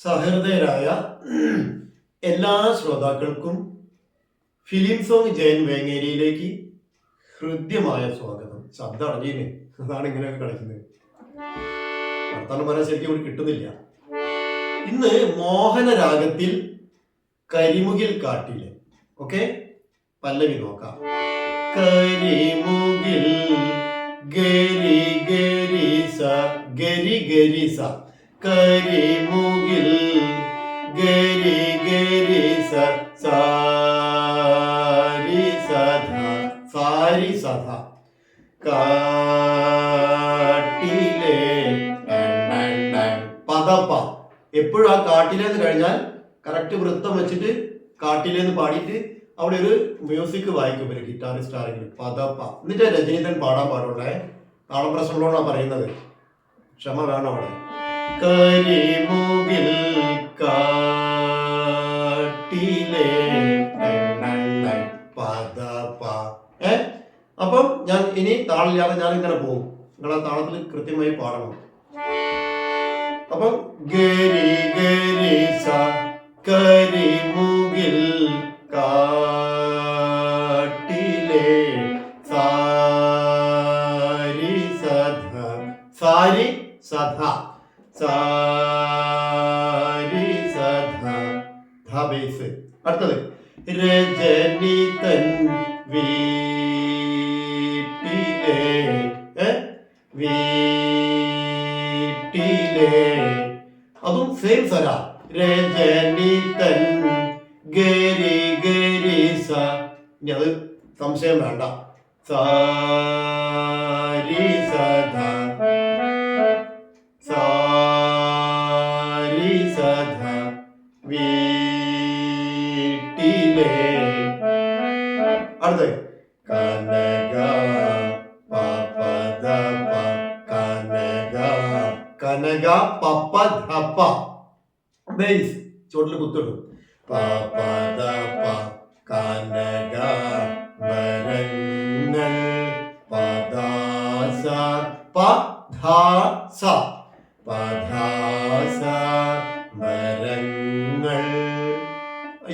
സഹൃദയരായ എല്ലാ ശ്രോതാക്കൾക്കും film song Jayan വേങ്ങേരിയിലേക്ക് ഹൃദ്യമായ സ്വാഗതം. ശബ്ദം അടഞ്ഞില്ലേ, അതാണ് ഇങ്ങനെ കളിക്കുന്നത്. വർത്താനം പറയാൻ ശരിക്കും ഇവിടെ കിട്ടുന്നില്ല. ഇന്ന് മോഹനരാഗത്തിൽ കരിമുകിൽ കാട്ടില്. ഓക്കെ, പല്ലവി നോക്കാം. കരിമുകിൽ ഗരി ഗരി സ ഗരി ഗരി സ കരിമുകിൽ ഗരി ഗരി സ സാരി സധ സാരി സധ കാട്ടിലെ പദപ്പ. എപ്പോഴും ആ കാട്ടിലേന്ന് കഴിഞ്ഞാൽ കറക്റ്റ് വൃത്തം വെച്ചിട്ട് കാട്ടിലേന്ന് പാടിയിട്ട് അവിടെ ഒരു മ്യൂസിക് വായിക്കും ഒരു ഗിറ്റാറിസ്റ്റ് ആരെങ്കിലും. പദപ്പ. എന്നിട്ട് രജനീതൻ പാടാൻ പാടുള്ളേ. താളം പ്രശ്നങ്ങളോടാണ് പറയുന്നത്, ക്ഷമ വേണം അവിടെ. കരിമുകിൽ കാട്ടിലെ പദപ്പ. അപ്പം ഞാൻ ഇനി താളില്ലാതെ ഞാൻ ഇങ്ങനെ പോകും. നിങ്ങളെ താളത്തിൽ കൃത്യമായി പാടണം. അപ്പം ഗരി ഗരി സ കരിമുകിൽ കാട്ടിലെ സാരി സധ സാരി സധ സാരി സധ ധ ബേസ്. അടുത്തത് രജനി തൻ വീട്ടിലെ വീട്ടിലെ അതും സെയിം സ്വര. രജനി തൻ ഗരി ഗരി സ. ഇനി അത് സംശയം വേണ്ട. സാരി സധ സാരി സധ വീട്ടിലെ. അടുത്ത കനക പപദ പ കനക കനക പപ്പ ധപ്പ ബേസ് ചോട്ടിൽ കുത്തിടും. പപദ പ കനക വരങ്ങൾ പദാസ പധാസ പധാസ വരങ്ങൾ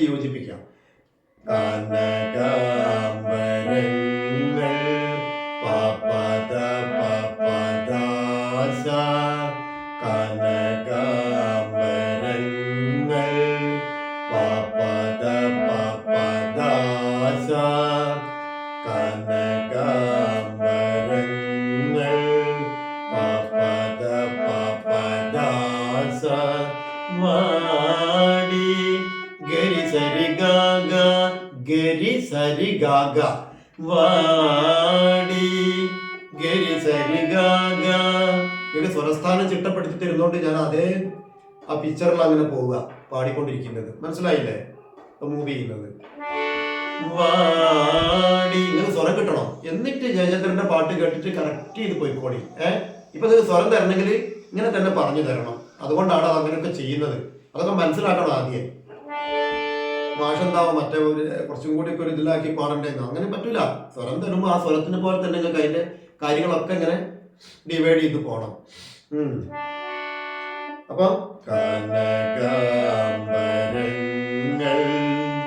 യോജിപ്പിക്കാം. കനക വരങ്ങൾ പപദ പപദാസ കനക വരങ്ങൾ പപദ പപദാസ കനക വരങ്ങൾ പപദ പപദാസ വാടി ഗരി സരി ഗാഗ ഗരി സരി ഗാഗ വാടി ഗരി സരി ഗാഗ. ഇത് സ്വരസ്ഥാനം ചിട്ടപ്പെടുത്തി തരുന്നോണ്ട് ഞാൻ അതേ ആ പിക്ചറിൽ അങ്ങനെ പോവുക പാടിക്കൊണ്ടിരിക്കുന്നത്. മനസ്സിലായില്ലേ? മൂവ് ചെയ്യുന്നത്. വാടി ഇങ്ങനെ സ്വരം കിട്ടണം. എന്നിട്ട് ജയചന്ദ്രന്റെ പാട്ട് കേട്ടിട്ട് കറക്റ്റ് ചെയ്ത് പോയിക്കോളി. ഇപ്പൊ നിങ്ങൾക്ക് സ്വരം തരണമെങ്കിൽ ഇങ്ങനെ തന്നെ പറഞ്ഞു തരണം. അതുകൊണ്ടാണ് അത് അങ്ങനെയൊക്കെ ചെയ്യുന്നത്. അതൊക്കെ മനസ്സിലാക്കണം ആദ്യം. മാഷെന്താവും മറ്റേ ഒരു കുറച്ചും കൂടി ഒക്കെ ഒരു ഇതിലാക്കി പാടണ്ടേന്ന്. അങ്ങനെ പറ്റൂല. സ്വരം തരുമ്പോൾ ആ സ്വരത്തിന് പോലെ തന്നെ നിങ്ങൾക്ക് അതിന്റെ കാര്യങ്ങളൊക്കെ ഇങ്ങനെ ഡിവൈഡ് ചെയ്ത് പോണം. അപ്പം കനകാംബരങ്ങൾ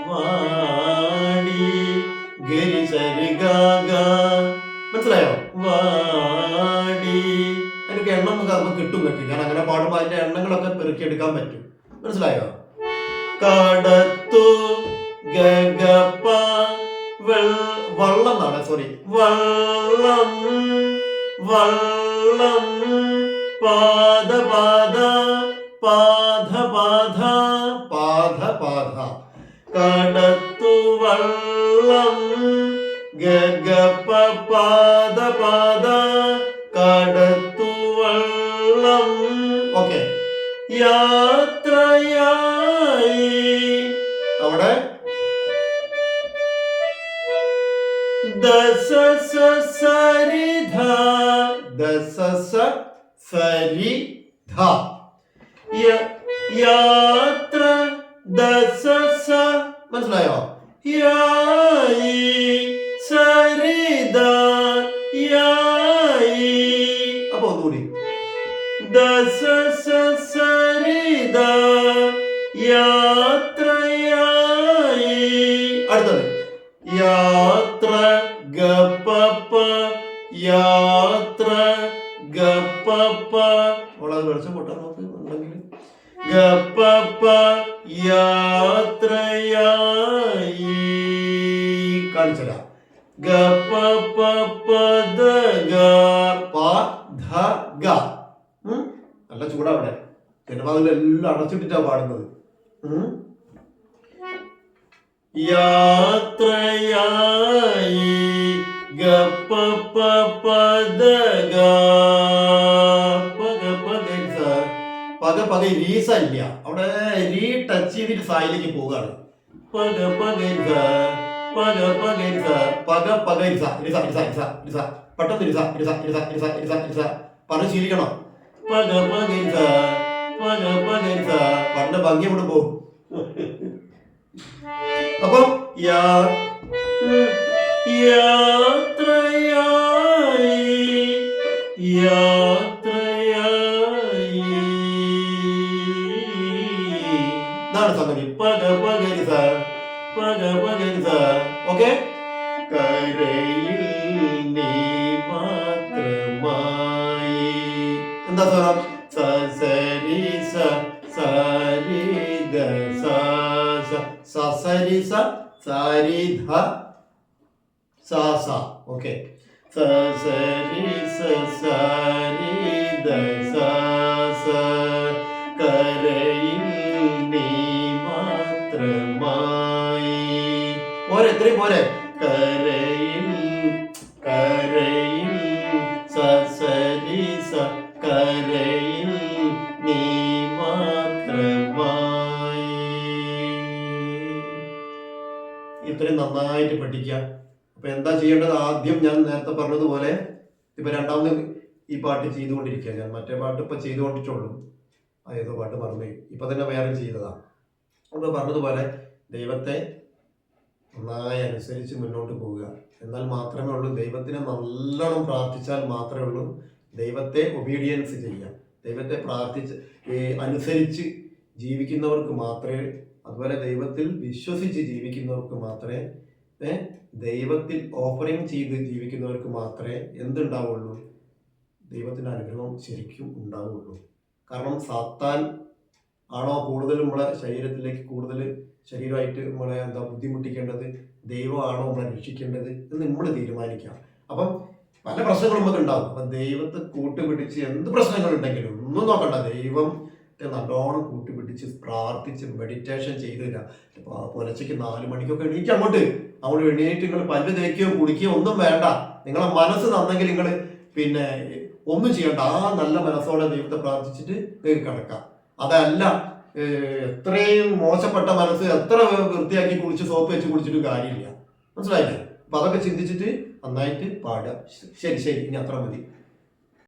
വാടി ഗരി സരി ഗാഗ. മനസ്സിലായോ? വാടി. അതിനൊക്കെ എണ്ണം നമുക്ക് കിട്ടും. പറ്റും. ഞാൻ അങ്ങനെ പാടുമ്പോൾ അതിന്റെ എണ്ണങ്ങളൊക്കെ പെറുക്കിയെടുക്കാൻ പറ്റും. മനസ്സിലായോ? കടത്തു ഗഗപ വള്ളം എന്നാണ്. സോറി, വള്ളം വള്ളം പാദ പാദ പാദ പാദ പാദ പാദ കടത്തു വള്ളം ഗഗപ പാദ പാദ കടത്തു വള്ളം. ഓക്കെ, യാത്രയായി അവിടെ ദസ സരിധ ദസ സരിധ യാത്ര ദസ. മനസ്സിലായോ? യായി സരിധ യായി. അപ്പൊ ഒന്നുകൂടി ദസ സരിധ യാത്രയായി. അടുത്തത് യാത്ര ഗപ്പപ്പ യാത്ര ഗപ്പപ്പ. ഓളത് പഠിച്ച പൊട്ടാൻ നോക്ക് ഉണ്ടെങ്കിൽ ഗപ്പപ്പ യാത്രയായി. കാണിച്ചതാ ഗപ്പപ്പ പദ ഗ പ ധ ഗ. നല്ല ചൂടാ അവിടെ. ജനവാദികളെല്ലാം അടച്ചിട്ടിട്ടാ പാടുന്നത്. യാത്രയായി ഗപ്പപ്പ പദ ഗ പഗ പഗ സ. പഗ പഗ രീസ ഇല്ല അവിടെ. രീ ടച്ച് ചെയ്തിട്ട് സായിലേക്ക് പോവുകയാണ്. പഗ പഗ സ പഗ പഗ സ പഗ പഗ സ ഇരിസ ഇരിസ ഇരിസ ഇരിസ. പെട്ടെന്ന് ഇരിസ ഇരിസ ഇരിസ ഇരിസ ഇരിസ ഇരിസ പറഞ്ഞ് ശീലിക്കണം. പഗ പഗ സ പഗ പഗ സ. പണ്ട് ഭംഗി കൊണ്ട് പോകും. അപ്പം യാത്രയായി യാത്രയായി. ഇതാണ് സംഗതി. പഗ പകരിസ പഗ പകരിസ. ഓക്കെ. കരയിൽ നീ മാത്രമായി. എന്താ സ്വരം? സ സരി സ സരി ദ സ സ സരി സ സരി ധ സ സ. ഓക്കെ. സ സരി സ സരി ദ സ സ. കരയിൽ നീ മാത്രമായി. പോരെ, എത്രയും പോരെ. കരയിൽ കരയിൽ സ സരി സ കരയിൽ നീ മാത്രമായി. ഇത്രയും നന്നായിട്ട് പഠിക്കുക. അപ്പൊ എന്താ ചെയ്യേണ്ടത്? ആദ്യം ഞാൻ നേരത്തെ പറഞ്ഞതുപോലെ ഇപ്പൊ രണ്ടാമത് ഈ പാട്ട് ചെയ്തുകൊണ്ടിരിക്കുക. ഞാൻ മറ്റേ പാട്ട് ഇപ്പൊ ചെയ്തുകൊണ്ടിട്ടുള്ളൂ. ഏതോ പാട്ട് മറന്നു, ഇപ്പൊ തന്നെ വേറെ ചെയ്തതാ. അപ്പൊ പറഞ്ഞതുപോലെ ദൈവത്തെ നന്നായി അനുസരിച്ച് മുന്നോട്ട് പോവുക. എന്നാൽ മാത്രമേ ഉള്ളൂ. ദൈവത്തിനെ നല്ലോണം പ്രാർത്ഥിച്ചാൽ മാത്രമേ ഉള്ളൂ ദൈവത്തെ ഒബീഡിയൻസ് ചെയ്യുക. ദൈവത്തെ അനുസരിച്ച് ജീവിക്കുന്നവർക്ക് മാത്രമേ, അതുപോലെ ദൈവത്തിൽ വിശ്വസിച്ച് ജീവിക്കുന്നവർക്ക് മാത്രമേ, ദൈവത്തിൽ ഓഫറിങ് ചെയ്ത് ജീവിക്കുന്നവർക്ക് മാത്രമേ എന്തുണ്ടാവുള്ളൂ? ദൈവത്തിൻ്റെ അനുഗ്രഹം ശരിക്കും ഉണ്ടാവുള്ളൂ. കാരണം സാത്താൻ ആണോ കൂടുതൽ നമ്മളെ ശരീരത്തിലേക്ക് കൂടുതൽ ശരീരമായിട്ട് നമ്മളെ ബുദ്ധിമുട്ടിക്കേണ്ടത്, ദൈവമാണോ നമ്മളെ രക്ഷിക്കേണ്ടത് എന്ന് നമ്മൾ തീരുമാനിക്കാം. അപ്പം പല പ്രശ്നങ്ങളും നമുക്ക് ഉണ്ടാവും. അപ്പം ദൈവത്തെ കൂട്ടുപിടിച്ച് എന്ത് പ്രശ്നങ്ങളുണ്ടെങ്കിലും ഒന്നും നോക്കണ്ട, ദൈവത്തെ നല്ലോണം കൂട്ടുപിടിച്ച് പ്രാർത്ഥിച്ച് മെഡിറ്റേഷൻ ചെയ്തില്ല. ഇപ്പോൾ പുലച്ചയ്ക്ക് 4 മണിക്കൊക്കെ എണീറ്റ് അങ്ങോട്ട് എണീറ്റ് നിങ്ങൾ പല്ല് തേക്കുകയോ കുടിക്കുകയോ ഒന്നും വേണ്ട. നിങ്ങളെ മനസ്സ് നന്നെങ്കിൽ നിങ്ങൾ ഒന്നും ചെയ്യണ്ട. ആ നല്ല മനസ്സോടെ ദൈവത്തെ പ്രാർത്ഥിച്ചിട്ട് കിടക്കാം. അതല്ല എത്രയും മോശപ്പെട്ട മനസ്സ് എത്ര വൃത്തിയാക്കി കുളിച്ച് സോപ്പ് വെച്ച് കുളിച്ചിട്ട് കാര്യമില്ല. മനസ്സിലായില്ലേ? അപ്പൊ അതൊക്കെ ചിന്തിച്ചിട്ട് നന്നായിട്ട് പാടുക. ശരി, ഇനി അത്ര മതി.